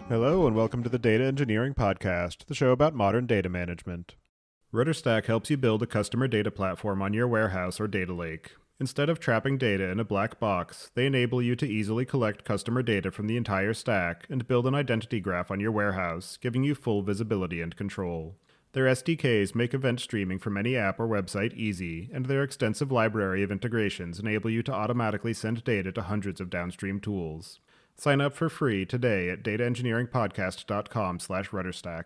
Hello, and welcome to the Data Engineering Podcast, the show about modern data management. RudderStack helps you build a customer data platform on your warehouse or data lake. Instead of trapping data in a black box, they enable you to easily collect customer data from the entire stack and build an identity graph on your warehouse, giving you full visibility and control. Their SDKs make event streaming from any app or website easy, and their extensive library of integrations enable you to automatically send data to hundreds of downstream tools. Sign up for free today at dataengineeringpodcast.com/rudderstack.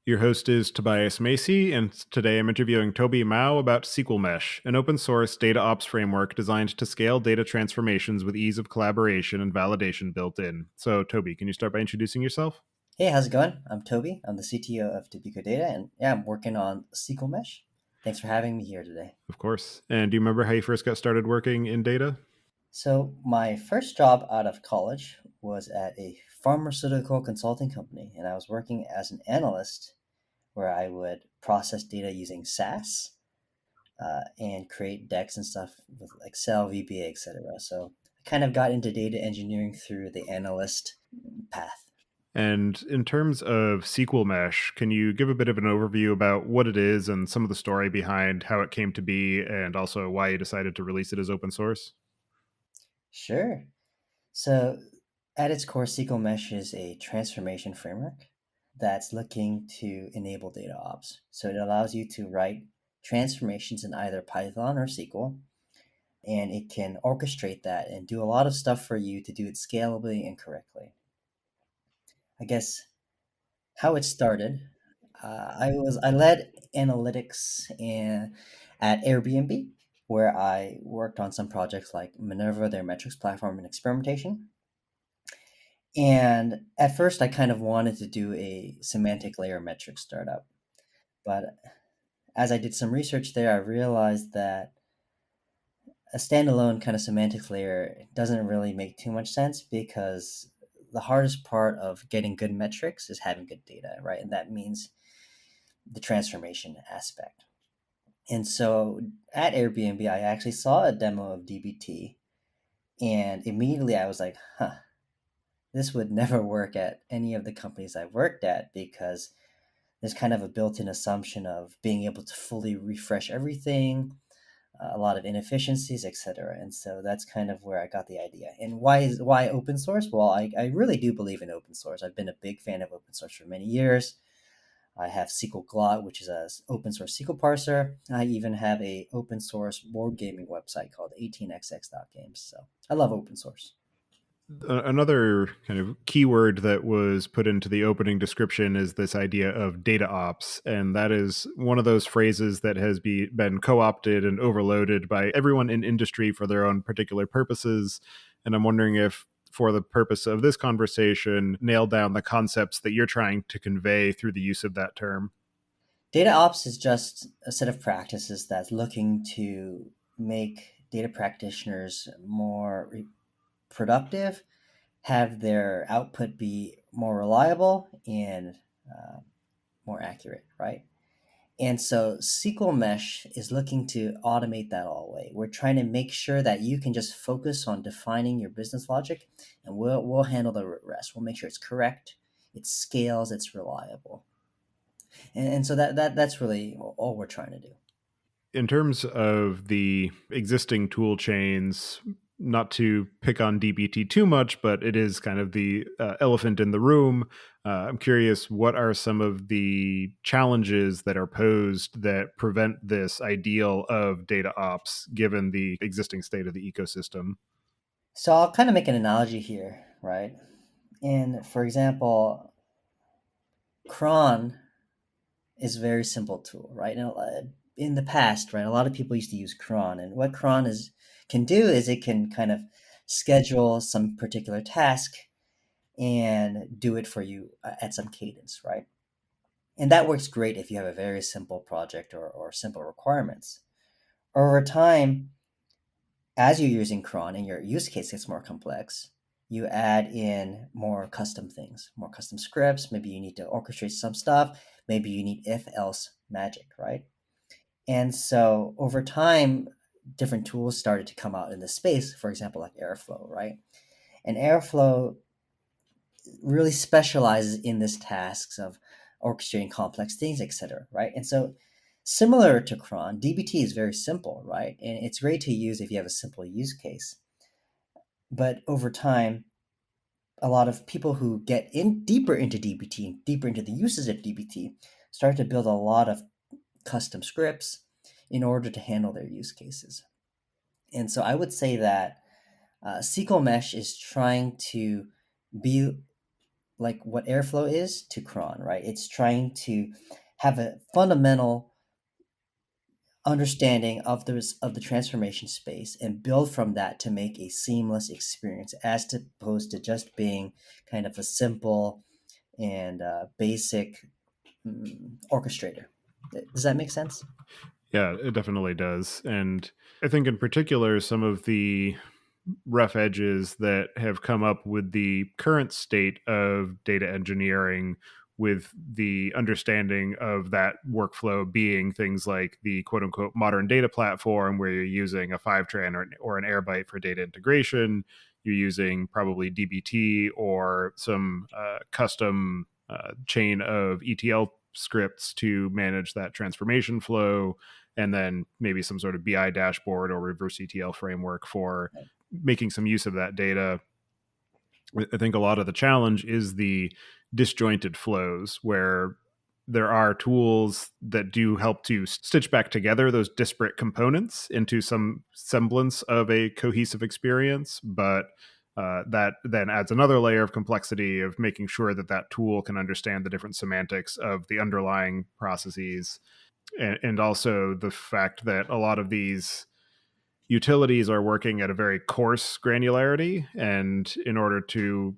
Your host is Tobias Macey, and today I'm interviewing Toby Mao about SQLMesh, an open source DataOps framework designed to scale data transformations with ease of collaboration and validation built in. So, Toby, can you start by introducing yourself? Hey, how's it going? I'm Toby. I'm the CTO of Tobico Data, and I'm working on SQLMesh. Thanks for having me here today. Of course. And do you remember how you first got started working in data? So, my first job out of college was at a pharmaceutical consulting company, and I was working as an analyst where I would process data using SAS and create decks and stuff with Excel, VBA, etc. So, I kind of got into data engineering through the analyst path. And in terms of SQLMesh, can you give a bit of an overview about what it is and some of the story behind how it came to be and also why you decided to release it as open source? Sure. So, at its core, SQLMesh is a transformation framework that's looking to enable data ops. So, it allows you to write transformations in either Python or SQL, and it can orchestrate that and do a lot of stuff for you to do it scalably and correctly. I guess how it started, I led analytics at Airbnb, where I worked on some projects like Minerva, their metrics platform, and experimentation. And at first, I kind of wanted to do a semantic layer metric startup. But as I did some research there, I realized that a standalone kind of semantic layer doesn't really make too much sense because the hardest part of getting good metrics is having good data, right? And that means the transformation aspect. And so at Airbnb, I actually saw a demo of DBT, and immediately I was like, huh, this would never work at any of the companies I've worked at because there's kind of a built-in assumption of being able to fully refresh everything, a lot of inefficiencies, etc. And so that's kind of where I got the idea. And why open source? Well, I really do believe in open source. I've been a big fan of open source for many years. I have SQL Glot, which is a open source SQL parser. I even have a open source board gaming website called 18xx.games. So I love open source. Another kind of keyword that was put into the opening description is this idea of data ops. And that is one of those phrases that has been co opted and overloaded by everyone in industry for their own particular purposes. And I'm wondering if, for the purpose of this conversation, nail down the concepts that you're trying to convey through the use of that term. Data ops is just a set of practices that's looking to make data practitioners more productive, have their output be more reliable and uh, more accurate, right? And so SQL Mesh is looking to automate that all away. We're trying to make sure that you can just focus on defining your business logic, and we'll handle the rest. We'll make sure it's correct, it scales, it's reliable, and so that's really all we're trying to do. In terms of the existing tool chains, not to pick on DBT too much, but it is kind of the elephant in the room. I'm curious, what are some of the challenges that are posed that prevent this ideal of data ops given the existing state of the ecosystem? So I'll kind of make an analogy here, right? And for example, cron is a very simple tool, right? Now, in the past, right, a lot of people used to use cron, and what cron is can do is it can kind of schedule some particular task and do it for you at some cadence, right? And that works great if you have a very simple project or simple requirements. Over time, as you're using cron and your use case gets more complex, you add in more custom things, more custom scripts. Maybe you need to orchestrate some stuff. Maybe you need if else magic, right? And so over time, different tools started to come out in the space, for example, like Airflow, right? And Airflow really specializes in this tasks of orchestrating complex things, etc. Right? And so similar to cron, DBT is very simple, right? And it's great to use if you have a simple use case. But over time, a lot of people who get in deeper into DBT, deeper into the uses of DBT, start to build a lot of custom scripts in order to handle their use cases. And so I would say that SQLMesh is trying to be like what Airflow is to cron, right? It's trying to have a fundamental understanding of the transformation space and build from that to make a seamless experience, as opposed to just being kind of a simple and basic orchestrator. Does that make sense? Yeah, it definitely does. And I think in particular, some of the rough edges that have come up with the current state of data engineering, with the understanding of that workflow being things like the quote unquote modern data platform, where you're using a Fivetran or an Airbyte for data integration. You're using probably DBT or some custom chain of ETL scripts to manage that transformation flow, and then maybe some sort of BI dashboard or reverse ETL framework for making some use of that data. I think a lot of the challenge is the disjointed flows, where there are tools that do help to stitch back together those disparate components into some semblance of a cohesive experience, but that then adds another layer of complexity of making sure that that tool can understand the different semantics of the underlying processes, and also the fact that a lot of these utilities are working at a very coarse granularity, and in order to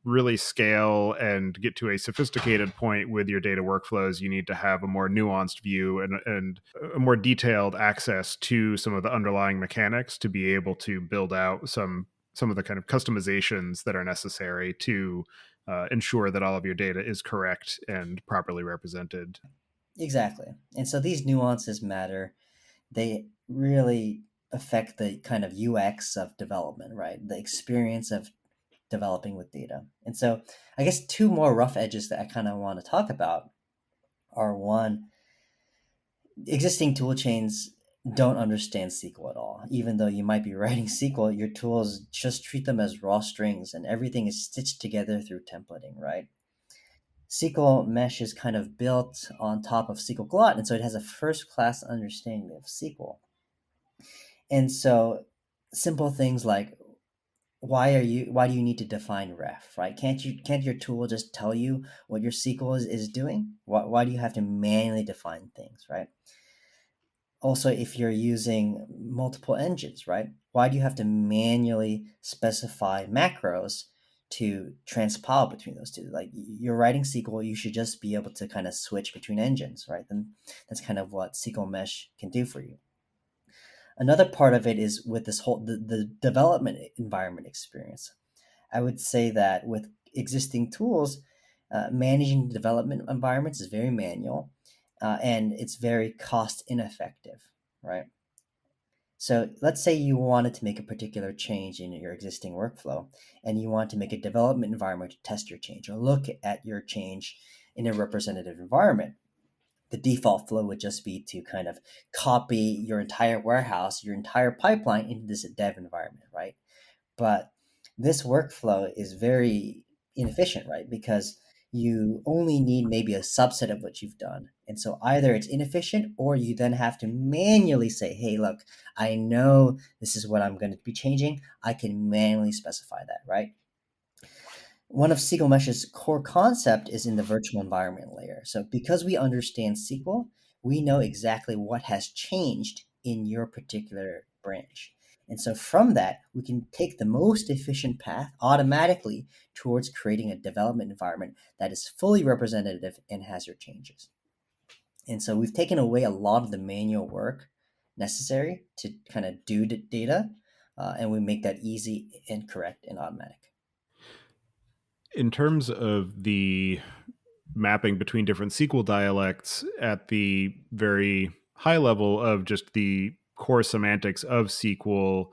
really scale and get to a sophisticated point with your data workflows, you need to have a more nuanced view and a more detailed access to some of the underlying mechanics to be able to build out some of the kind of customizations that are necessary to ensure that all of your data is correct and properly represented. Exactly. And so these nuances matter. They really affect the kind of UX of development, right? The experience of developing with data. And so I guess two more rough edges that I kind of want to talk about are one, existing tool chains don't understand SQL at all. Even though you might be writing SQL, your tools just treat them as raw strings and everything is stitched together through templating, right? SQLMesh is kind of built on top of SQL Glot, and so it has a first class understanding of SQL. And so simple things like why do you need to define ref, right? Can't your tool just tell you what your SQL is doing? Why do you have to manually define things, right? Also, if you're using multiple engines, right? Why do you have to manually specify macros to transpile between those two? Like you're writing SQL, you should just be able to kind of switch between engines, right? Then that's kind of what SQL Mesh can do for you. Another part of it is with this whole the development environment experience. I would say that with existing tools, managing development environments is very manual, and it's very cost ineffective, right? So let's say you wanted to make a particular change in your existing workflow, and you want to make a development environment to test your change or look at your change in a representative environment. The default flow would just be to kind of copy your entire warehouse, your entire pipeline into this dev environment, right? But this workflow is very inefficient, right? Because you only need maybe a subset of what you've done. And so either it's inefficient or you then have to manually say, hey, look, I know this is what I'm going to be changing. I can manually specify that, right? One of SQL Mesh's core concept is in the virtual environment layer. So because we understand SQL, we know exactly what has changed in your particular branch. And so from that, we can take the most efficient path automatically towards creating a development environment that is fully representative and has your changes. And so we've taken away a lot of the manual work necessary to kind of do the data, and we make that easy and correct and automatic. In terms of the mapping between different SQL dialects at the very high level of just the core semantics of SQL,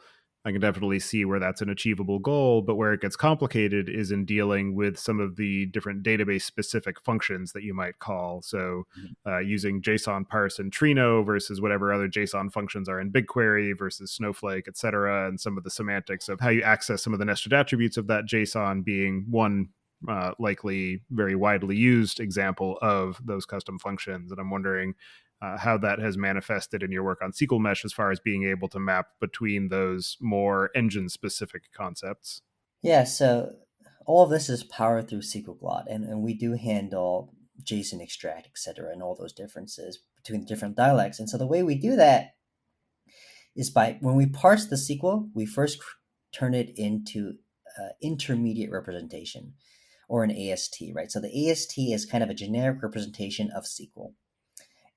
I can definitely see where that's an achievable goal, but where it gets complicated is in dealing with some of the different database specific functions that you might call. So using JSON parse in Trino versus whatever other JSON functions are in BigQuery versus Snowflake, et cetera, and some of the semantics of how you access some of the nested attributes of that JSON being one likely very widely used example of those custom functions. And I'm wondering how that has manifested in your work on SQLMesh as far as being able to map between those more engine-specific concepts. Yeah, so all of this is powered through SQLglot, and we do handle JSON extract, etc., and all those differences between different dialects. And so the way we do that is by when we parse the SQL, we first turn it into intermediate representation or an AST, right? So the AST is kind of a generic representation of SQL.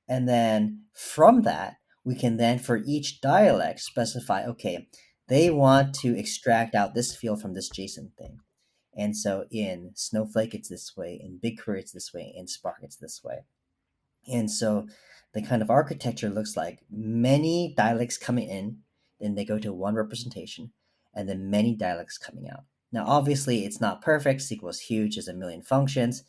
And then from that, we can then for each dialect specify, okay, they want to extract out this field from this JSON thing. And so in Snowflake, it's this way. In BigQuery, it's this way. In Spark, it's this way. And so the kind of architecture looks like many dialects coming in, then they go to one representation, and then many dialects coming out. Now, obviously, it's not perfect. SQL is huge, there's a million functions,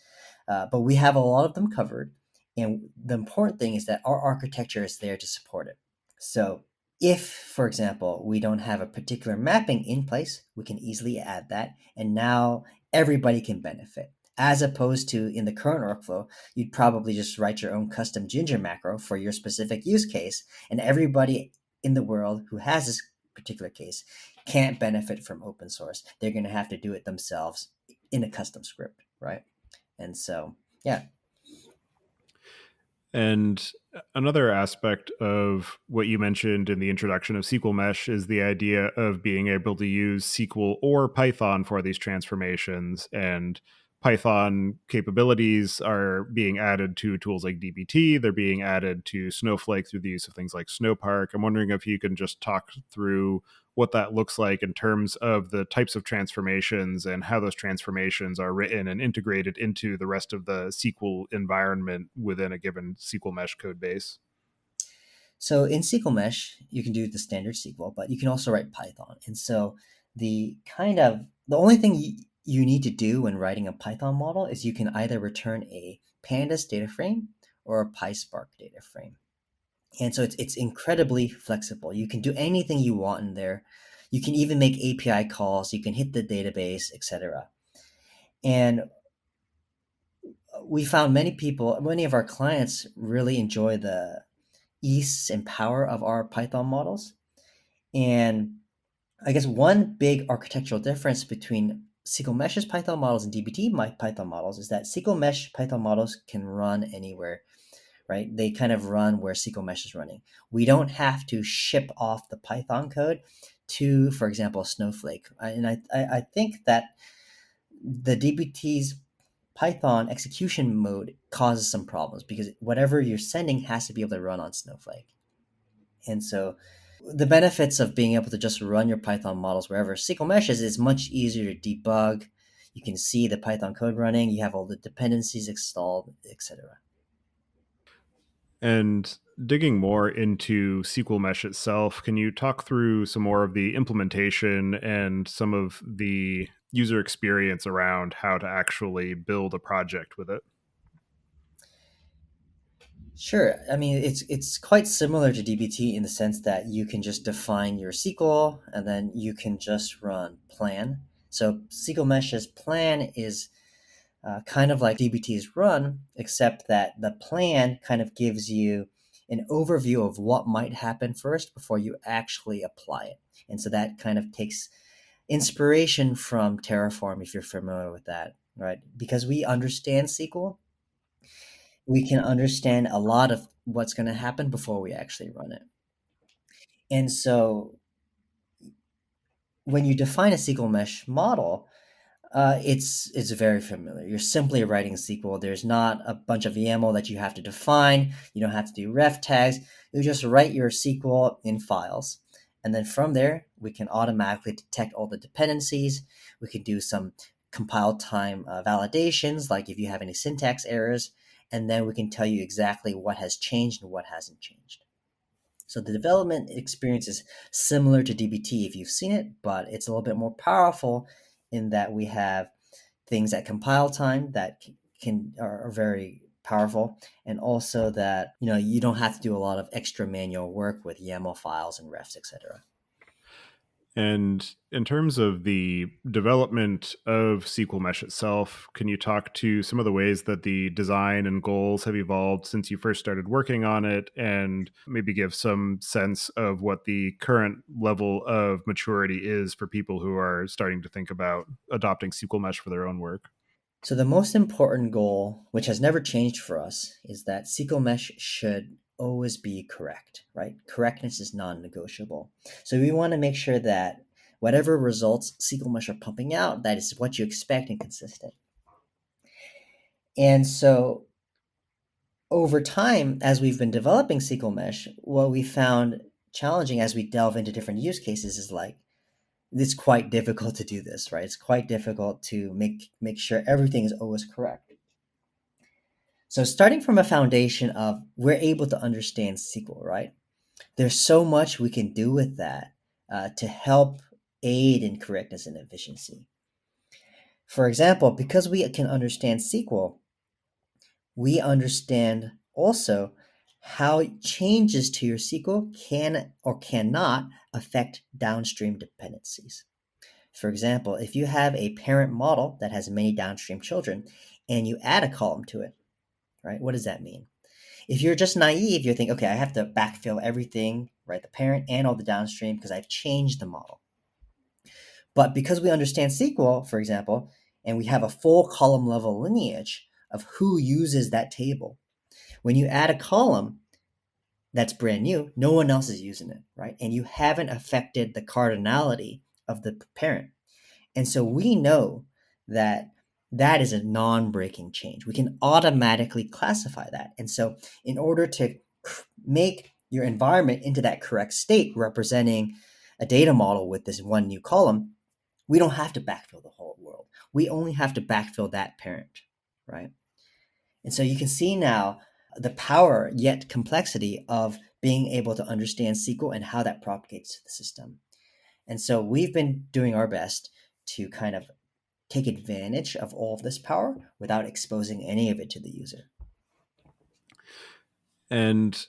but we have a lot of them covered. And the important thing is that our architecture is there to support it. So if, for example, we don't have a particular mapping in place, we can easily add that. And now everybody can benefit. As opposed to in the current workflow, you'd probably just write your own custom Ginger macro for your specific use case. And everybody in the world who has this particular case can't benefit from open source. They're going to have to do it themselves in a custom script, right? And so, yeah. And another aspect of what you mentioned in the introduction of SQLMesh is the idea of being able to use SQL or Python for these transformations. And Python capabilities are being added to tools like dbt. They're being added to Snowflake through the use of things like Snowpark. I'm wondering if you can just talk through what that looks like in terms of the types of transformations and how those transformations are written and integrated into the rest of the SQL environment within a given SQLMesh code base. So in SQLMesh, you can do the standard SQL, but you can also write Python. And so the only thing you need to do when writing a Python model is you can either return a pandas data frame or a PySpark data frame. And so it's incredibly flexible. You can do anything you want in there. You can even make API calls. You can hit the database, etc. And we found many of our clients really enjoy the ease and power of our Python models. And I guess one big architectural difference between SQLMesh's Python models and dbt Python models is that SQLMesh Python models can run anywhere, right? They kind of run where SQLMesh is running. We don't have to ship off the Python code to, for example, Snowflake. And I think that the dbt's Python execution mode causes some problems because whatever you're sending has to be able to run on Snowflake. And so the benefits of being able to just run your Python models wherever SQLMesh is much easier to debug. You can see the Python code running, you have all the dependencies installed, etc. And digging more into SQLMesh itself, can you talk through some more of the implementation and some of the user experience around how to actually build a project with it? Sure. I mean, it's quite similar to dbt in the sense that you can just define your SQL and then you can just run plan. So SQLMesh's plan is kind of like dbt's run, except that the plan kind of gives you an overview of what might happen first before you actually apply it. And so that kind of takes inspiration from Terraform, if you're familiar with that, right? Because we understand SQL, we can understand a lot of what's going to happen before we actually run it. And so when you define a SQLMesh model, it's very familiar. You're simply writing SQL. There's not a bunch of YAML that you have to define. You don't have to do ref tags. You just write your SQL in files. And then from there, we can automatically detect all the dependencies. We can do some compile time validations, like if you have any syntax errors. And then we can tell you exactly what has changed and what hasn't changed. So the development experience is similar to DBT if you've seen it, but it's a little bit more powerful in that we have things at compile time that are very powerful, and also that you don't have to do a lot of extra manual work with YAML files and refs, etc. And in terms of the development of SQL Mesh itself, can you talk to some of the ways that the design and goals have evolved since you first started working on it, and maybe give some sense of what the current level of maturity is for people who are starting to think about adopting SQL Mesh for their own work? So the most important goal, which has never changed for us, is that SQL Mesh should always be correct, right? Correctness is non-negotiable. So we want to make sure that whatever results SQL Mesh are pumping out, that is what you expect and consistent. And so over time, as we've been developing SQL Mesh, what we found challenging as we delve into different use cases is like, it's quite difficult to do this, right? It's quite difficult to make sure everything is always correct. So starting from a foundation of we're able to understand SQL, right? There's so much we can do with that to help aid in correctness and efficiency. For example, because we can understand SQL, we understand also how changes to your SQL can or cannot affect downstream dependencies. For example, if you have a parent model that has many downstream children and you add a column to it, right? What does that mean? If you're just naive, you think, okay, I have to backfill everything, right? The parent and all the downstream because I've changed the model. But because we understand SQL, for example, and we have a full column level lineage of who uses that table, when you add a column that's brand new, no one else is using it, right? And you haven't affected the cardinality of the parent. And so we know that that is a non-breaking change. We can automatically classify that. And so in order to make your environment into that correct state, representing a data model with this one new column, we don't have to backfill the whole world. We only have to backfill that parent, right? And so you can see now the power yet complexity of being able to understand SQL and how that propagates to the system. And so we've been doing our best to kind of take advantage of all of this power without exposing any of it to the user. And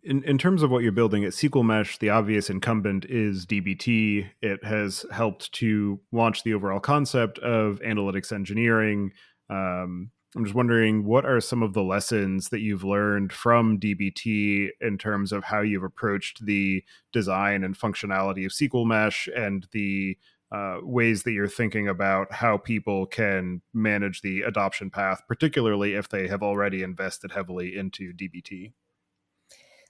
in terms of what you're building at SQL Mesh, the obvious incumbent is DBT. It has helped to launch the overall concept of analytics engineering. I'm just wondering, what are some of the lessons that you've learned from DBT in terms of how you've approached the design and functionality of SQL Mesh, and the ways that you're thinking about how people can manage the adoption path, particularly if they have already invested heavily into DBT?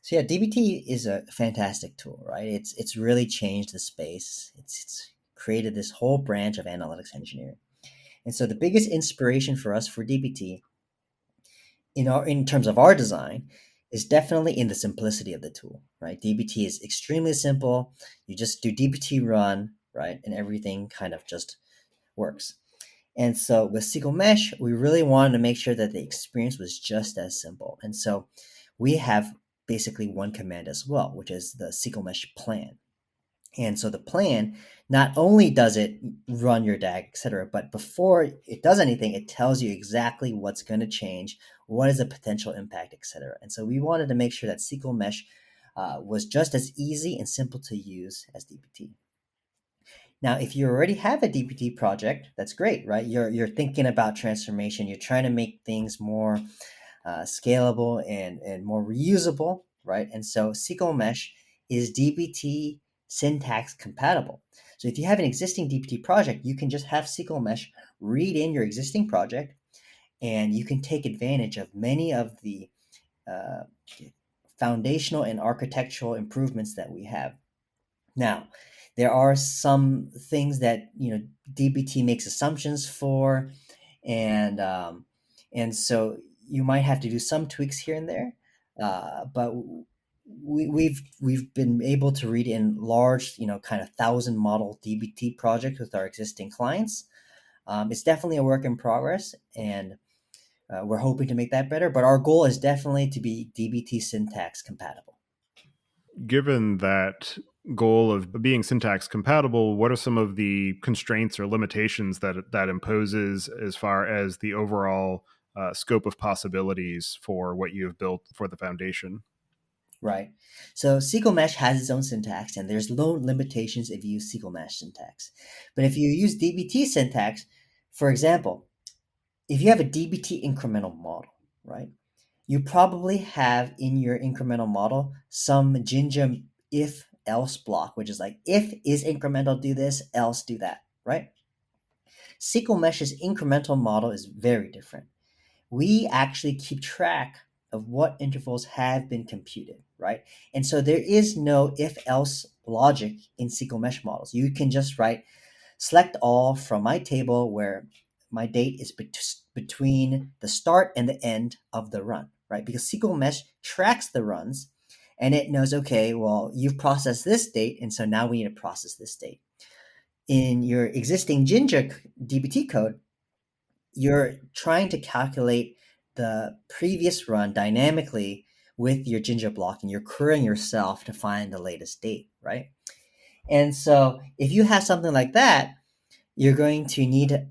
So yeah, DBT is a fantastic tool, right? It's really changed the space. It's created this whole branch of analytics engineering. And so the biggest inspiration for us for DBT in terms of our design is definitely in the simplicity of the tool, right? DBT is extremely simple. You just do DBT run, right? And everything kind of just works. And so with SQL Mesh, we really wanted to make sure that the experience was just as simple. And so we have basically one command as well, which is the SQL Mesh plan. And so the plan, not only does it run your DAG, etc., but before it does anything, it tells you exactly what's going to change, what is the potential impact, etc. And so we wanted to make sure that SQL Mesh was just as easy and simple to use as DBT. Now, if you already have a DBT project, that's great, right? You're thinking about transformation. You're trying to make things more scalable and more reusable, right? And so SQL Mesh is DBT syntax compatible. So if you have an existing DBT project, you can just have SQL Mesh read in your existing project, and you can take advantage of many of the uh, foundational and architectural improvements that we have. Now, there are some things that DBT makes assumptions for, and so you might have to do some tweaks here and there. But we've been able to read in large, kind of 1,000 model DBT projects with our existing clients. It's definitely a work in progress, and We're hoping to make that better, but our goal is definitely to be DBT syntax compatible. Given that goal of being syntax compatible, what are some of the constraints or limitations that imposes as far as the overall scope of possibilities for what you have built for the foundation? Right. So SQLMesh has its own syntax, and there's no limitations if you use SQLMesh syntax. But if you use DBT syntax, for example, if you have a DBT incremental model, right, you probably have in your incremental model some Jinja if else block, which is like if is incremental, do this, else do that, right? SQLMesh's incremental model is very different. We actually keep track of what intervals have been computed, right? And so there is no if else logic in SQL Mesh models. You can just write select all from my table where my date is between the start and the end of the run, right? Because SQL Mesh tracks the runs and it knows, okay, well, you've processed this date, and so now we need to process this date. In your existing Jinja DBT code, you're trying to calculate the previous run dynamically with your Jinja block, and you're querying yourself to find the latest date, right? And so if you have something like that, you're going to need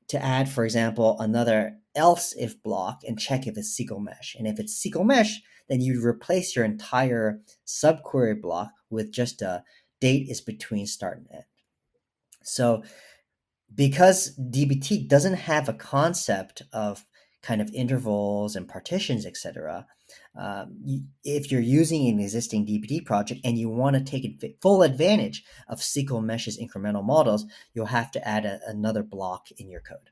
to add, for example, another else if block and check if it's SQL Mesh. And if it's SQL Mesh, then you replace your entire subquery block with just a date is between start and end. So because DBT doesn't have a concept of kind of intervals and partitions, etc., if you're using an existing DBT project and you want to take full advantage of SQL Mesh's incremental models, you'll have to add another block in your code.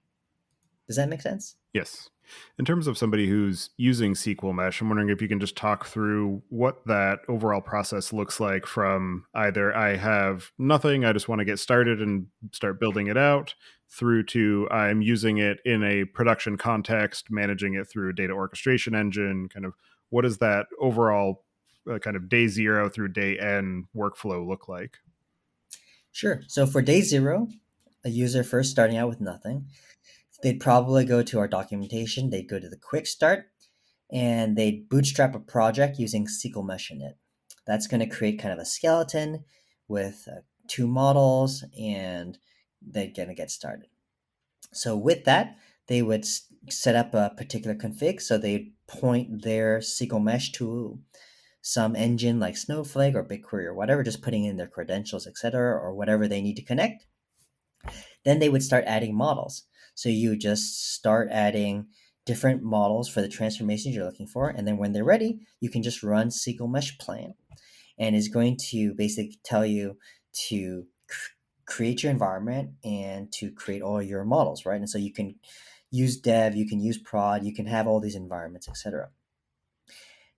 Does that make sense? Yes. In terms of somebody who's using SQL Mesh, I'm wondering if you can just talk through what that overall process looks like from either I have nothing, I just want to get started and start building it out, through to I'm using it in a production context, managing it through a data orchestration engine. Kind of what does that overall kind of day zero through day n workflow look like? Sure. So for day zero, a user first starting out with nothing, they'd probably go to our documentation, they'd go to the quick start, and they'd bootstrap a project using SQL Mesh in it. That's going to create kind of a skeleton with two models, and they're going to get started. So with that, they would set up a particular config. So they point their SQL Mesh to some engine like Snowflake or BigQuery or whatever, just putting in their credentials, etc., or whatever they need to connect. Then they would start adding models. So you just start adding different models for the transformations you're looking for. And then when they're ready, you can just run SQL Mesh plan. And it's going to basically tell you to create your environment and to create all your models, right? And so you can use dev, you can use prod, you can have all these environments, etc.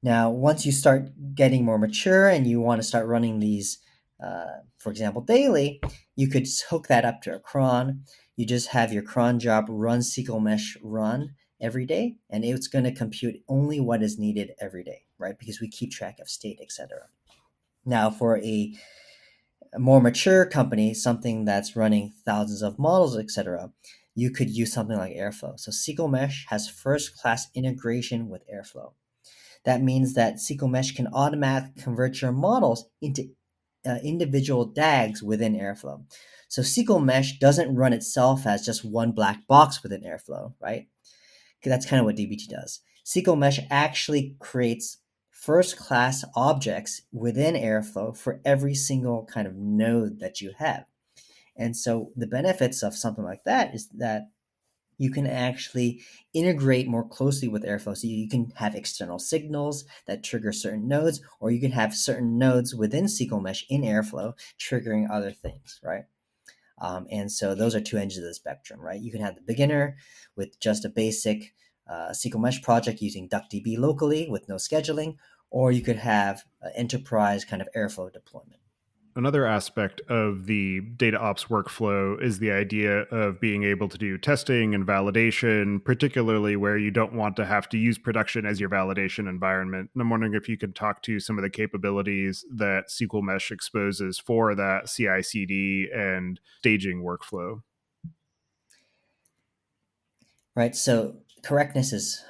Now, once you start getting more mature and you want to start running these, for example, daily, you could hook that up to a cron. You just have your cron job run SQL Mesh run every day, and it's going to compute only what is needed every day, right? Because we keep track of state, etc. Now, for a more mature company, something that's running thousands of models, etc., you could use something like Airflow. So SQL Mesh has first-class integration with Airflow. That means that SQL Mesh can automatically convert your models into individual DAGs within Airflow. So SQL Mesh doesn't run itself as just one black box within Airflow, right? That's kind of what DBT does. SQL Mesh actually creates first-class objects within Airflow for every single kind of node that you have. And so the benefits of something like that is that you can actually integrate more closely with Airflow. So you can have external signals that trigger certain nodes, or you can have certain nodes within SQL Mesh in Airflow triggering other things, right? And so those are two ends of the spectrum, right? You can have the beginner with just a basic SQL Mesh project using DuckDB locally with no scheduling, or you could have an enterprise kind of Airflow deployment. Another aspect of the DataOps workflow is the idea of being able to do testing and validation, particularly where you don't want to have to use production as your validation environment. And I'm wondering if you could talk to some of the capabilities that SQL Mesh exposes for that CI/CD and staging workflow. Right. So correctness is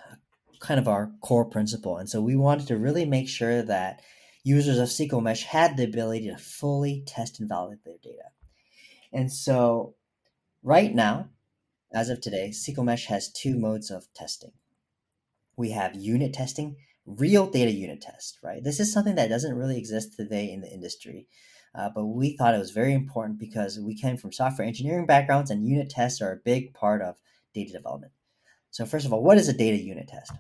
kind of our core principle. And so we wanted to really make sure that users of SQLMesh had the ability to fully test and validate their data. And so right now, as of today, SQLMesh has two modes of testing. We have unit testing, real data unit test, right? This is something that doesn't really exist today in the industry. But we thought it was very important because we came from software engineering backgrounds, and unit tests are a big part of data development. So first of all, what is a data unit test?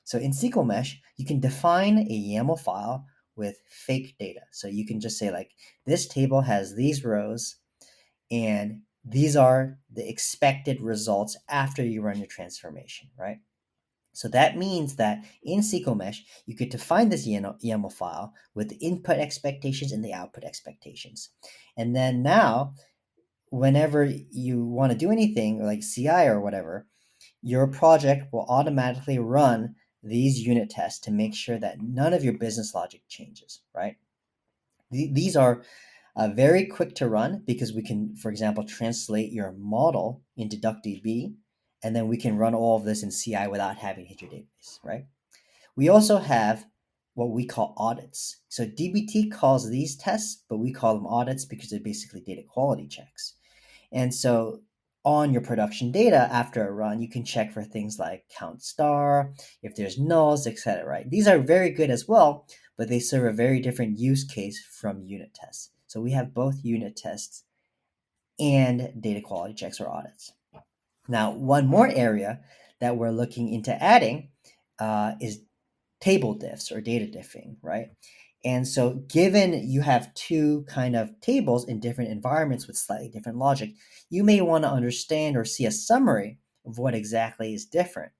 So in SQLMesh, you can define a YAML file with fake data. So you can just say like, this table has these rows and these are the expected results after you run your transformation, right? So that means that in SQLMesh, you could define this YAML file with the input expectations and the output expectations. And then now, whenever you want to do anything like CI or whatever, your project will automatically run these unit tests to make sure that none of your business logic changes, right? These are very quick to run because we can, for example, translate your model into DuckDB, and then we can run all of this in CI without having to hit your database, right? We also have what we call audits. So DBT calls these tests, but we call them audits because they're basically data quality checks. And so on your production data after a run, you can check for things like count star, if there's nulls, etc. Right? These are very good as well, but they serve a very different use case from unit tests. So we have both unit tests and data quality checks or audits. Now, one more area that we're looking into adding is table diffs or data diffing, right? And so given you have two kind of tables in different environments with slightly different logic, you may want to understand or see a summary of what exactly is different.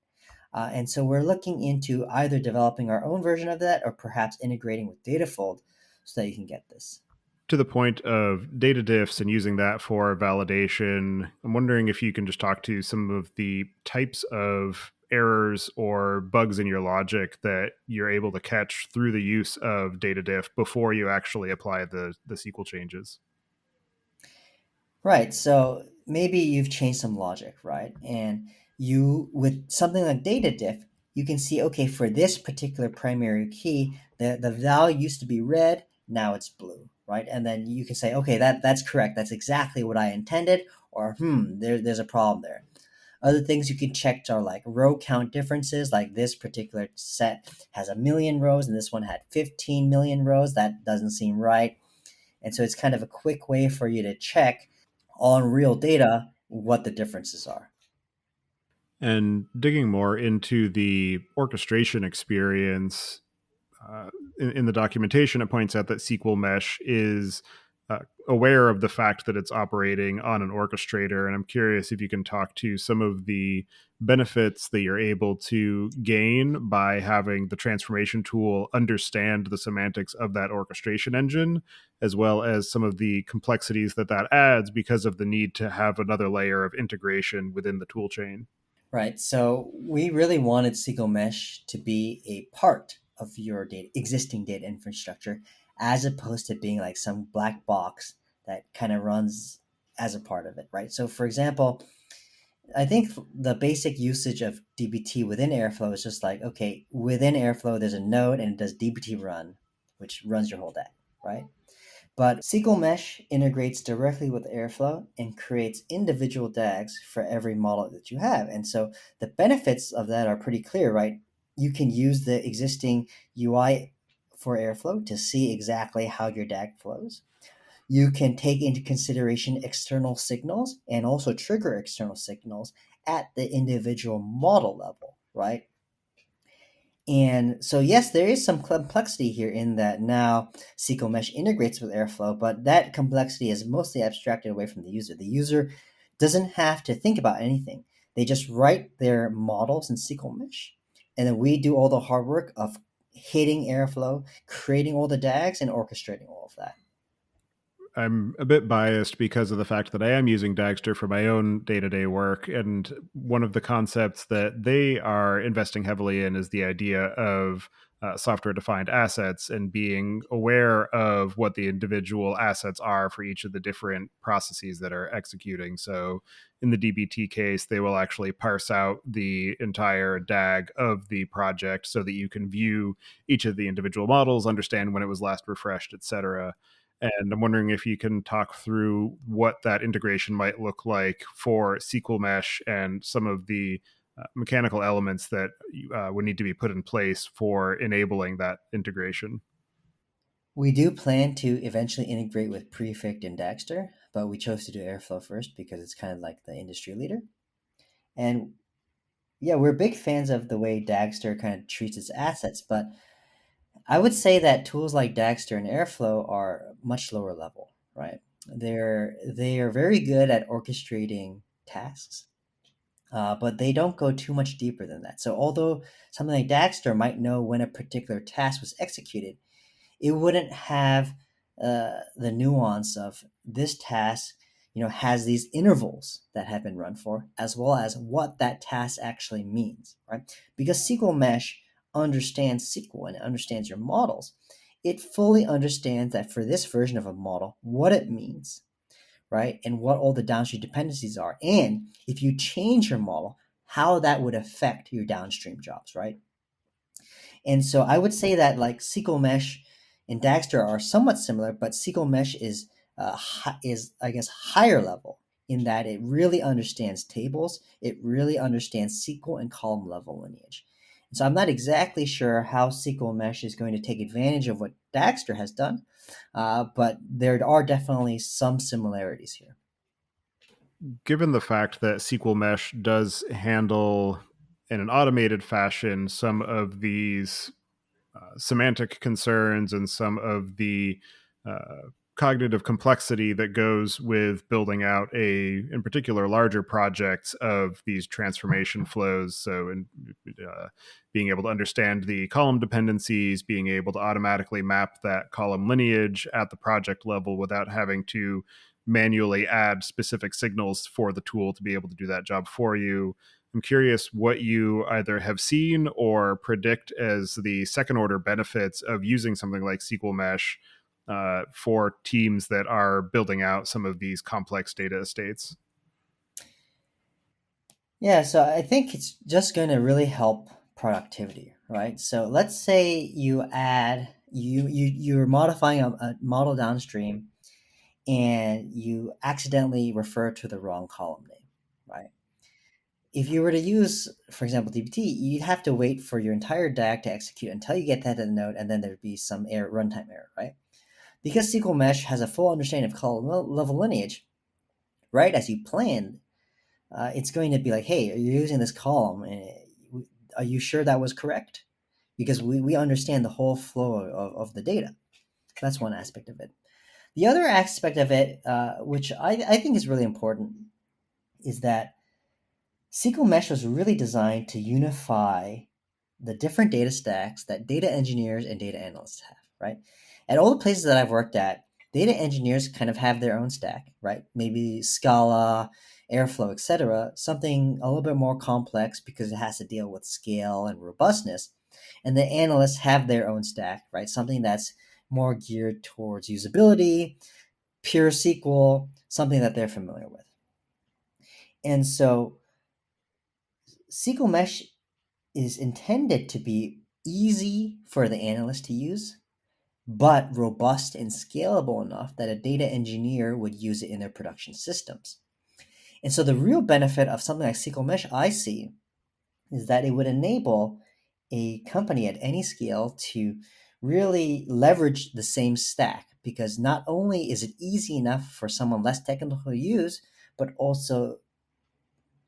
And so we're looking into either developing our own version of that or perhaps integrating with Datafold so that you can get this. To the point of data diffs and using that for validation, I'm wondering if you can just talk to some of the types of errors or bugs in your logic that you're able to catch through the use of data diff before you actually apply the SQL changes. Right. So maybe you've changed some logic, right? And you, with something like data diff, you can see, okay, for this particular primary key, the value used to be red, now it's blue, right? And then you can say, okay, that's correct. That's exactly what I intended, or there's a problem there. Other things you can check are like row count differences, like this particular set has 1,000,000 rows and this one had 15 million rows. That doesn't seem right. And so it's kind of a quick way for you to check on real data what the differences are. And digging more into the orchestration experience, in the documentation, it points out that SQLMesh is aware of the fact that it's operating on an orchestrator. And I'm curious if you can talk to some of the benefits that you're able to gain by having the transformation tool understand the semantics of that orchestration engine, as well as some of the complexities that that adds because of the need to have another layer of integration within the tool chain. Right. So we really wanted SQL Mesh to be a part of your existing data infrastructure, as opposed to being like some black box that kind of runs as a part of it. Right. So, for example, I think the basic usage of DBT within Airflow is just like, okay, within Airflow, there's a node and it does DBT run, which runs your whole day. Right. But SQL Mesh integrates directly with Airflow and creates individual DAGs for every model that you have. And so the benefits of that are pretty clear, right? You can use the existing UI for Airflow to see exactly how your DAG flows. You can take into consideration external signals and also trigger external signals at the individual model level, right? And so, yes, there is some complexity here in that now SQL Mesh integrates with Airflow, but that complexity is mostly abstracted away from the user. The user doesn't have to think about anything. They just write their models in SQL Mesh, and then we do all the hard work of hitting Airflow, creating all the DAGs, and orchestrating all of that. I'm a bit biased because of the fact that I am using Dagster for my own day-to-day work. And one of the concepts that they are investing heavily in is the idea of software-defined assets and being aware of what the individual assets are for each of the different processes that are executing. So in the DBT case, they will actually parse out the entire DAG of the project so that you can view each of the individual models, understand when it was last refreshed, et cetera. And I'm wondering if you can talk through what that integration might look like for SQLMesh and some of the mechanical elements that would need to be put in place for enabling that integration. We do plan to eventually integrate with Prefect and Dagster, but we chose to do Airflow first because it's kind of like the industry leader. And yeah, we're big fans of the way Dagster kind of treats its assets, but I would say that tools like Dagster and Airflow are much lower level, right? They are very good at orchestrating tasks, but they don't go too much deeper than that. So although something like Dagster might know when a particular task was executed, it wouldn't have the nuance of this task, has these intervals that have been run for, as well as what that task actually means, right? Because SQL Mesh understands SQL and it understands your models. It fully understands that for this version of a model, what it means, right? And what all the downstream dependencies are. And if you change your model, how that would affect your downstream jobs, right? And so I would say that like SQL Mesh and Dagster are somewhat similar, but SQL Mesh is I guess higher level in that it really understands tables, it really understands SQL and column level lineage. And so I'm not exactly sure how SQL Mesh is going to take advantage of what Dagster has done, but there are definitely some similarities here. Given the fact that SQL Mesh does handle in an automated fashion some of these semantic concerns and some of the uh, cognitive complexity that goes with building out in particular, larger projects of these transformation flows. So, being able to understand the column dependencies, being able to automatically map that column lineage at the project level without having to manually add specific signals for the tool to be able to do that job for you. I'm curious what you either have seen or predict as the second order benefits of using something like SQL Mesh for teams that are building out some of these complex data estates. Yeah, so I think it's just going to really help productivity, right? So let's say you're modifying a model downstream and you accidentally refer to the wrong column name, right? If you were to use, for example, DBT, you'd have to wait for your entire DAG to execute until you get that to the node, and then there'd be some error, runtime error, right? Because SQL Mesh has a full understanding of column level lineage, right as you planned, it's going to be like, hey, are you using this column? Are you sure that was correct? Because we understand the whole flow of the data. That's one aspect of it. The other aspect of it, which I think is really important, is that SQL Mesh was really designed to unify the different data stacks that data engineers and data analysts have, right? At all the places that I've worked at, data engineers kind of have their own stack, right? Maybe Scala, Airflow, etc., something a little bit more complex because it has to deal with scale and robustness. And the analysts have their own stack, right? Something that's more geared towards usability, pure SQL, something that they're familiar with. And so SQL Mesh is intended to be easy for the analyst to use, but robust and scalable enough that a data engineer would use it in their production systems. And so the real benefit of something like SQL Mesh I see is that it would enable a company at any scale to really leverage the same stack because not only is it easy enough for someone less technical to use, but also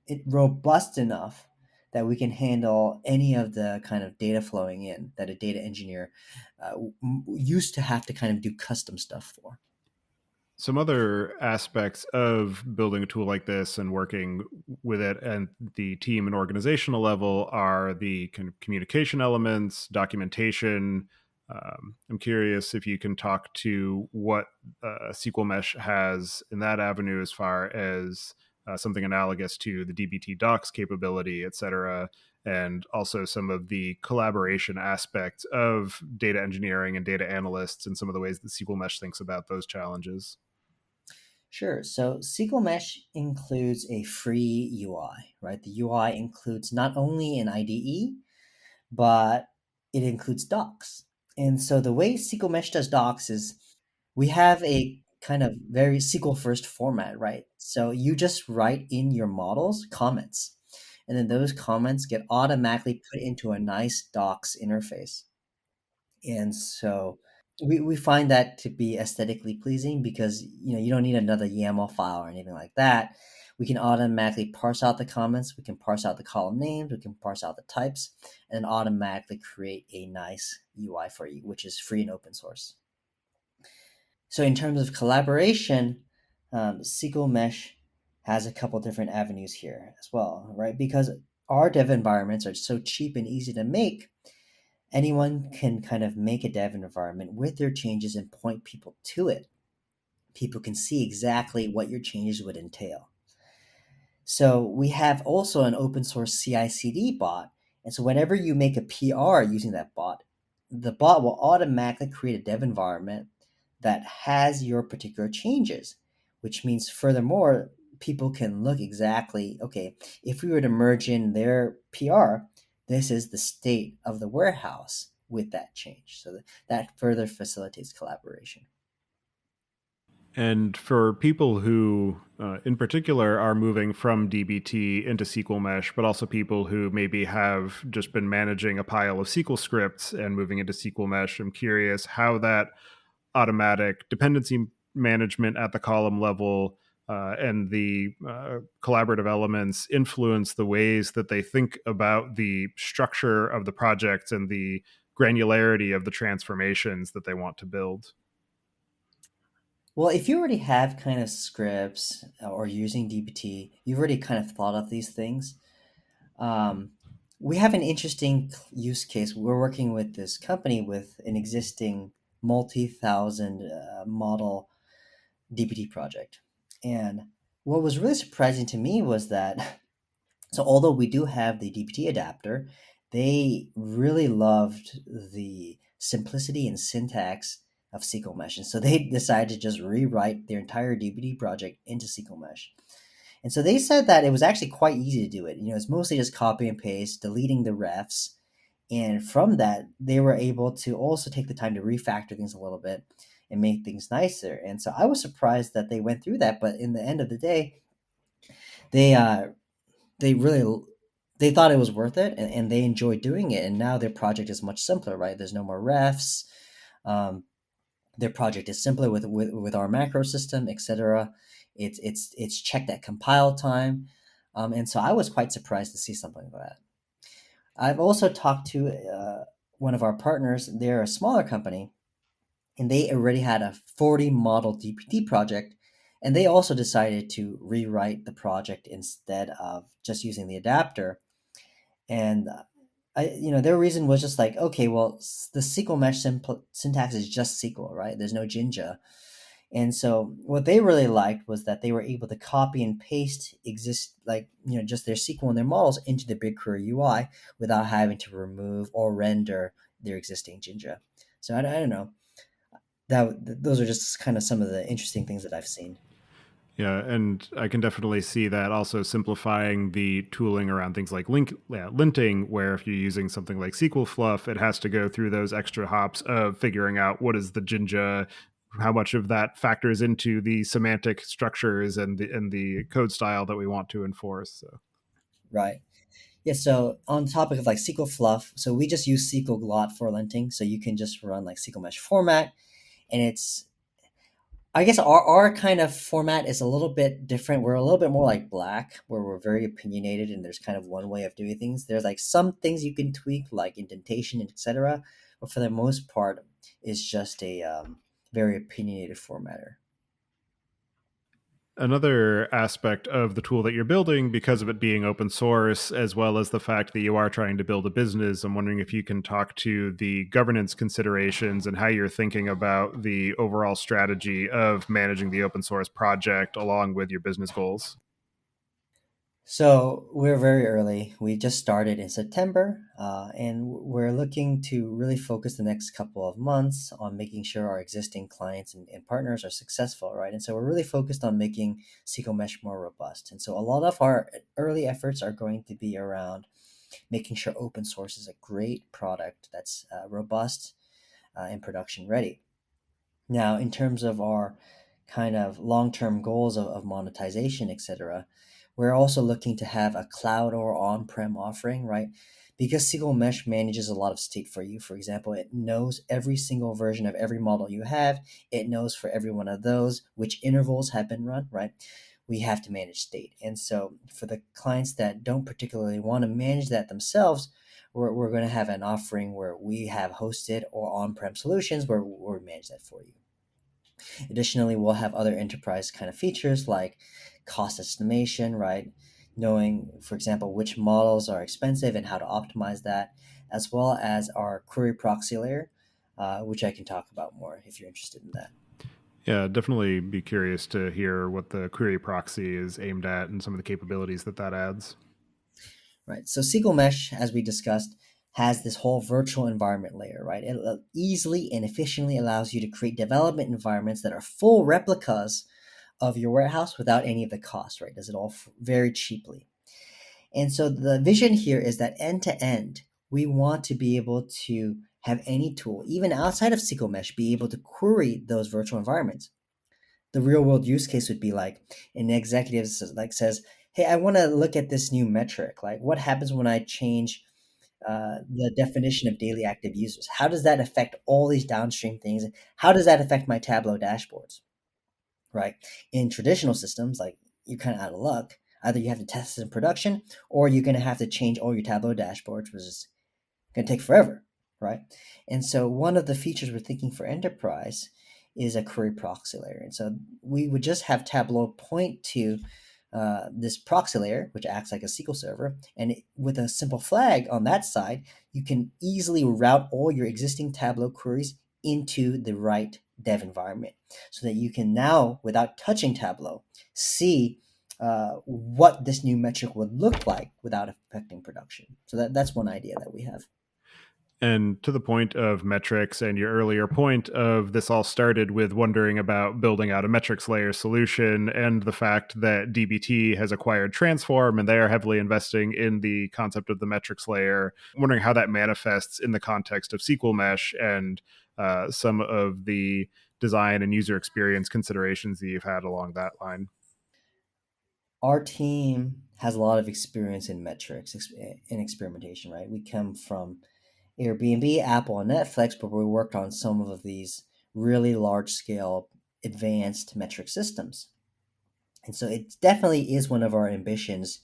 it robust enough that we can handle any of the kind of data flowing in that a data engineer used to have to kind of do custom stuff for. Some other aspects of building a tool like this and working with it and the team and organizational level are the kind of communication elements, documentation, I'm curious if you can talk to what SQLMesh has in that avenue as far as something analogous to the DBT docs capability, et cetera, and also some of the collaboration aspects of data engineering and data analysts and some of the ways that SQLMesh thinks about those challenges. Sure. So SQLMesh includes a free UI, right? The UI includes not only an IDE, but it includes docs. And so the way SQLMesh does docs is we have a kind of very SQL first format, right? So you just write in your models comments, and then those comments get automatically put into a nice docs interface. And so we find that to be aesthetically pleasing because you don't need another YAML file or anything like that. We can automatically parse out the comments, we can parse out the column names, we can parse out the types, and automatically create a nice UI for you, which is free and open source. So in terms of collaboration, SQL Mesh has a couple different avenues here as well, right? Because our dev environments are so cheap and easy to make, anyone can kind of make a dev environment with their changes and point people to it. People can see exactly what your changes would entail. So we have also an open source CI/CD bot, and so whenever you make a PR using that bot, the bot will automatically create a dev environment that has your particular changes, which means furthermore, people can look exactly, okay, if we were to merge in their PR, this is the state of the warehouse with that change. So that further facilitates collaboration. And for people who, in particular, are moving from DBT into SQL Mesh, but also people who maybe have just been managing a pile of SQL scripts and moving into SQL Mesh, I'm curious how that automatic dependency management at the column level and the collaborative elements influence the ways that they think about the structure of the projects and the granularity of the transformations that they want to build. Well, if you already have kind of scripts or using DBT, you've already kind of thought of these things. Um, we have an interesting use case. We're working with this company with an existing multi-thousand model DBT project. And what was really surprising to me was that, so although we do have the DBT adapter, they really loved the simplicity and syntax of SQL Mesh. And so they decided to just rewrite their entire DBT project into SQL Mesh. And so they said that it was actually quite easy to do it. It's mostly just copy and paste, deleting the refs. And from that, they were able to also take the time to refactor things a little bit and make things nicer. And so I was surprised that they went through that. But in the end of the day, they they really they thought it was worth it, and they enjoyed doing it. And now their project is much simpler, right? There's no more refs. Um, their project is simpler with our macro system, etc. It's checked at compile time, and so I was quite surprised to see something like that. I've also talked to one of our partners. They're a smaller company, and they already had a 40 model DPT project, and they also decided to rewrite the project instead of just using the adapter. And their reason was just like, okay, well, the SQL mesh syntax is just SQL, right? There's no Jinja. And so what they really liked was that they were able to copy and paste just their SQL and their models into the BigQuery UI without having to remove or render their existing Jinja. So I don't know. Those are just kind of some of the interesting things that I've seen. Yeah, and I can definitely see that also simplifying the tooling around things like linting, where if you're using something like SQL Fluff, it has to go through those extra hops of figuring out what is the Jinja, how much of that factors into the semantic structures and the code style that we want to enforce. So. Right. Yeah, so on the topic of like SQL Fluff, so we just use SQL Glot for linting, so you can just run like SQL Mesh format, and it's I guess our kind of format is a little bit different. We're a little bit more like Black, where we're very opinionated, and there's kind of one way of doing things. There's like some things you can tweak, like indentation, etc., but for the most part, it's just a very opinionated formatter. Another aspect of the tool that you're building, because of it being open source, as well as the fact that you are trying to build a business, I'm wondering if you can talk to the governance considerations and how you're thinking about the overall strategy of managing the open source project along with your business goals. So we're very early. We just started in September, and we're looking to really focus the next couple of months on making sure our existing clients and partners are successful, right? And so we're really focused on making SQLMesh more robust. And so a lot of our early efforts are going to be around making sure open source is a great product that's robust and production ready. Now, in terms of our kind of long-term goals of monetization, etc., we're also looking to have a cloud or on-prem offering, right? Because SQL Mesh manages a lot of state for you. For example, it knows every single version of every model you have. It knows for every one of those which intervals have been run, right? We have to manage state. And so for the clients that don't particularly want to manage that themselves, we're going to have an offering where we have hosted or on-prem solutions where we manage that for you. Additionally, we'll have other enterprise kind of features like cost estimation, right? Knowing, for example, which models are expensive and how to optimize that, as well as our query proxy layer, which I can talk about more if you're interested in that. Yeah, definitely be curious to hear what the query proxy is aimed at and some of the capabilities that adds. Right. So SQL Mesh, as we discussed, has this whole virtual environment layer, right? It easily and efficiently allows you to create development environments that are full replicas of your warehouse without any of the cost, right? Does it all very cheaply. And so the vision here is that end to end, we want to be able to have any tool, even outside of SQL Mesh, be able to query those virtual environments. The real world use case would be like an executive says, "Hey, I want to look at this new metric. Like, what happens when I change the definition of daily active users? How does that affect all these downstream things? How does that affect my Tableau dashboards?" Right? In traditional systems, like you're kind of out of luck. Either you have to test it in production, or you're going to have to change all your Tableau dashboards, which is going to take forever, right? And so one of the features we're thinking for enterprise is a query proxy layer. And so we would just have Tableau point to this proxy layer, which acts like a SQL server. And with a simple flag on that side, you can easily route all your existing Tableau queries into the right dev environment so that you can now, without touching Tableau, see what this new metric would look like without affecting production. So that's one idea that we have. And to the point of metrics and your earlier point of this all started with wondering about building out a metrics layer solution and the fact that DBT has acquired Transform and they are heavily investing in the concept of the metrics layer. I'm wondering how that manifests in the context of SQL Mesh and some of the design and user experience considerations that you've had along that line. Our team has a lot of experience in metrics and experimentation, right? We come from Airbnb, Apple, and Netflix, but we worked on some of these really large scale advanced metric systems. And so it definitely is one of our ambitions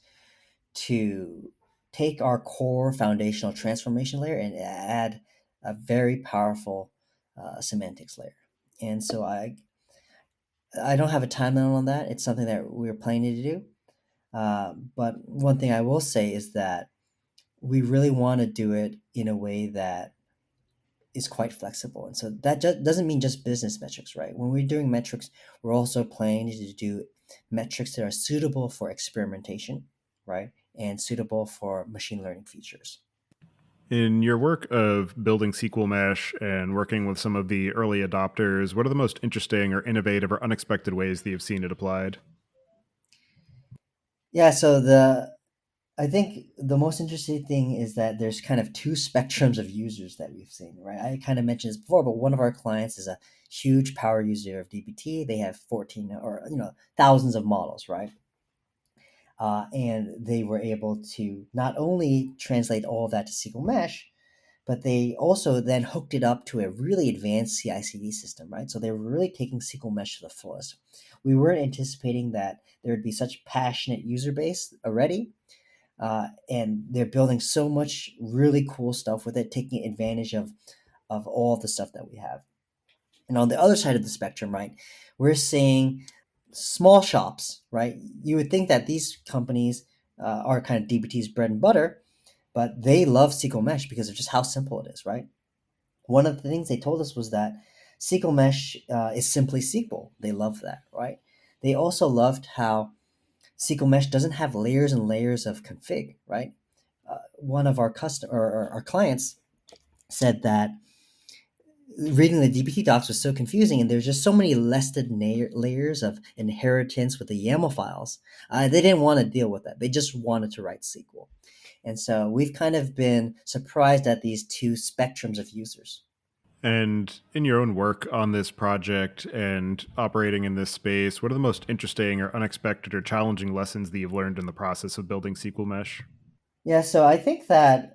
to take our core foundational transformation layer and add a very powerful semantics layer. And so I don't have a timeline on that. It's something that we're planning to do. But one thing I will say is that we really want to do it in a way that is quite flexible. And so that just doesn't mean just business metrics, right? When we're doing metrics, we're also planning to do metrics that are suitable for experimentation, right? And suitable for machine learning features. In your work of building SQL Mesh and working with some of the early adopters, what are the most interesting or innovative or unexpected ways that you've seen it applied? Yeah, so I think the most interesting thing is that there's kind of two spectrums of users that we've seen, right? I kind of mentioned this before, but one of our clients is a huge power user of DBT. They have 14 or thousands of models, right? And they were able to not only translate all of that to SQL Mesh, but they also then hooked it up to a really advanced CI/CD system, right? So they were really taking SQL Mesh to the fullest. We weren't anticipating that there would be such passionate user base already, and they're building so much really cool stuff with it, taking advantage of all the stuff that we have. And on the other side of the spectrum, right, we're seeing small shops, right? You would think that these companies are kind of DBT's bread and butter, but they love SQL Mesh because of just how simple it is, right? One of the things they told us was that SQL Mesh is simply SQL. They love that, right? They also loved how SQL Mesh doesn't have layers and layers of config, right? One of our our clients said that reading the DBT docs was so confusing, and there's just so many nested layers of inheritance with the YAML files. They didn't want to deal with that. They just wanted to write SQL. And so we've kind of been surprised at these two spectrums of users. And in your own work on this project and operating in this space, what are the most interesting or unexpected or challenging lessons that you've learned in the process of building SQL Mesh? Yeah, so I think that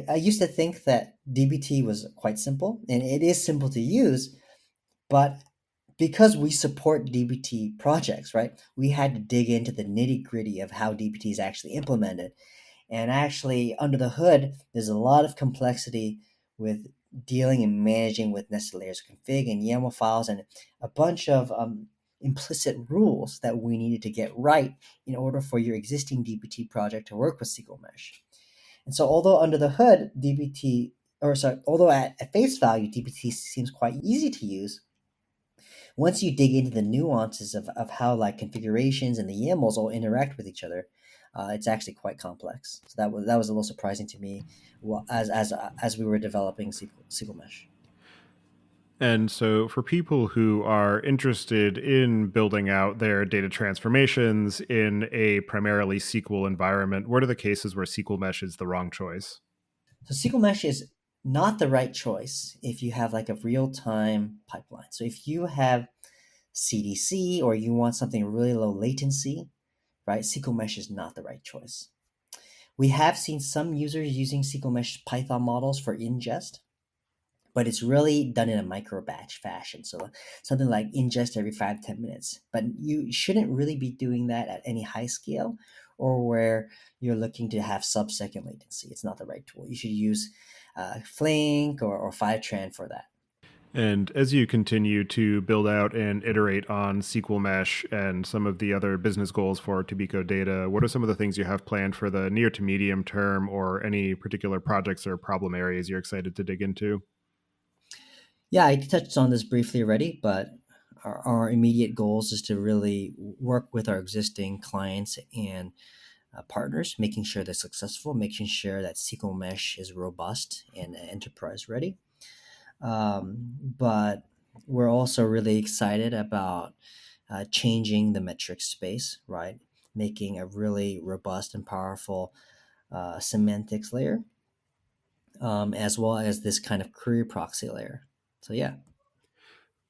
I used to think that DBT was quite simple, and it is simple to use, but because we support DBT projects, right, we had to dig into the nitty gritty of how DBT is actually implemented. And actually, under the hood, there's a lot of complexity with dealing and managing with nested layers of config and YAML files and a bunch of implicit rules that we needed to get right in order for your existing DBT project to work with SQL Mesh. And so, although under the hood, although at face value, DBT seems quite easy to use, once you dig into the nuances of how like configurations and the YAMLs all interact with each other, it's actually quite complex. So that was a little surprising to me, as we were developing SQL Mesh. And so, for people who are interested in building out their data transformations in a primarily SQL environment, what are the cases where SQL Mesh is the wrong choice? So SQL Mesh is not the right choice if you have like a real time pipeline. So if you have CDC or you want something really low latency, right? SQL Mesh is not the right choice. We have seen some users using SQL Mesh Python models for ingest, but it's really done in a micro batch fashion. So something like ingest every 5 to 10 minutes. But you shouldn't really be doing that at any high scale or where you're looking to have sub-second latency. It's not the right tool. You should use Flink or Fivetran for that. And as you continue to build out and iterate on SQL Mesh and some of the other business goals for Tobico Data, what are some of the things you have planned for the near to medium term, or any particular projects or problem areas you're excited to dig into? Yeah, I touched on this briefly already, but our immediate goals is to really work with our existing clients and partners, making sure they're successful, making sure that SQL Mesh is robust and enterprise ready. But we're also really excited about changing the metric space, right? Making a really robust and powerful semantics layer, as well as this kind of query proxy layer. So, yeah.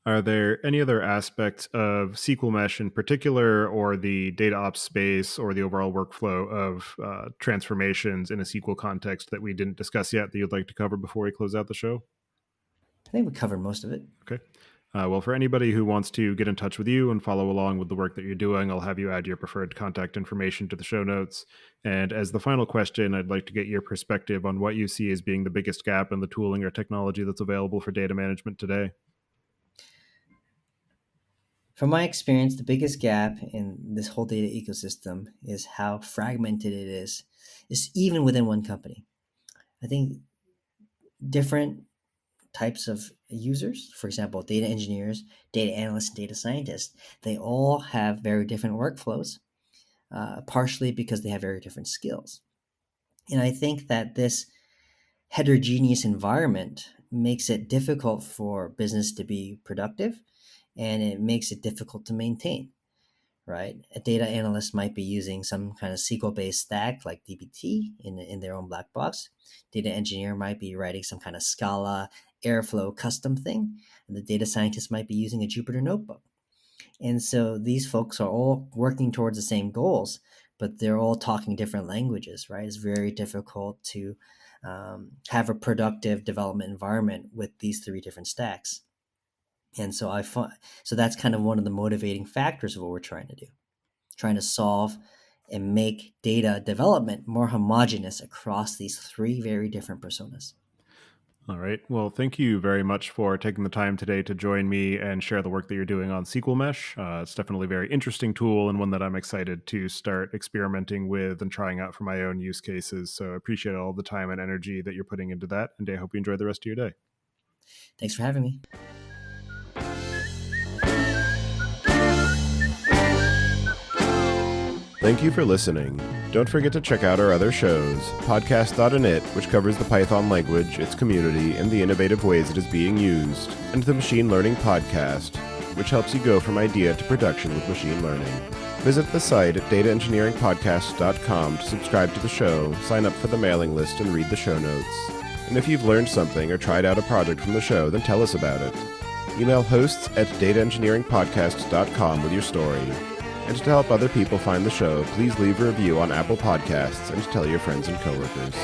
Are there any other aspects of SQL Mesh in particular, or the DataOps space, or the overall workflow of transformations in a SQL context that we didn't discuss yet that you'd like to cover before we close out the show? I think we covered most of it. Okay. Well, for anybody who wants to get in touch with you and follow along with the work that you're doing, I'll have you add your preferred contact information to the show notes. And as the final question, I'd like to get your perspective on what you see as being the biggest gap in the tooling or technology that's available for data management today. From my experience, the biggest gap in this whole data ecosystem is how fragmented it is even within one company. I think different types of users, for example, data engineers, data analysts, and data scientists, they all have very different workflows, partially because they have very different skills. And I think that this heterogeneous environment makes it difficult for business to be productive and it makes it difficult to maintain, right? A data analyst might be using some kind of SQL based stack like DBT in their own black box. Data engineer might be writing some kind of Scala Airflow custom thing. And the data scientist might be using a Jupyter notebook. And so these folks are all working towards the same goals, but they're all talking different languages, right? It's very difficult to have a productive development environment with these three different stacks. And so so that's kind of one of the motivating factors of what we're trying to do, trying to solve and make data development more homogeneous across these three very different personas. All right. Well, thank you very much for taking the time today to join me and share the work that you're doing on SQLMesh. It's definitely a very interesting tool and one that I'm excited to start experimenting with and trying out for my own use cases. So I appreciate all the time and energy that you're putting into that. And I hope you enjoy the rest of your day. Thanks for having me. Thank you for listening. Don't forget to check out our other shows, Podcast.init, which covers the Python language, its community, and the innovative ways it is being used, and the Machine Learning Podcast, which helps you go from idea to production with machine learning. Visit the site at dataengineeringpodcast.com to subscribe to the show, sign up for the mailing list, and read the show notes. And if you've learned something or tried out a project from the show, then tell us about it. Email hosts at dataengineeringpodcast.com with your story. And to help other people find the show, please leave a review on Apple Podcasts and tell your friends and coworkers.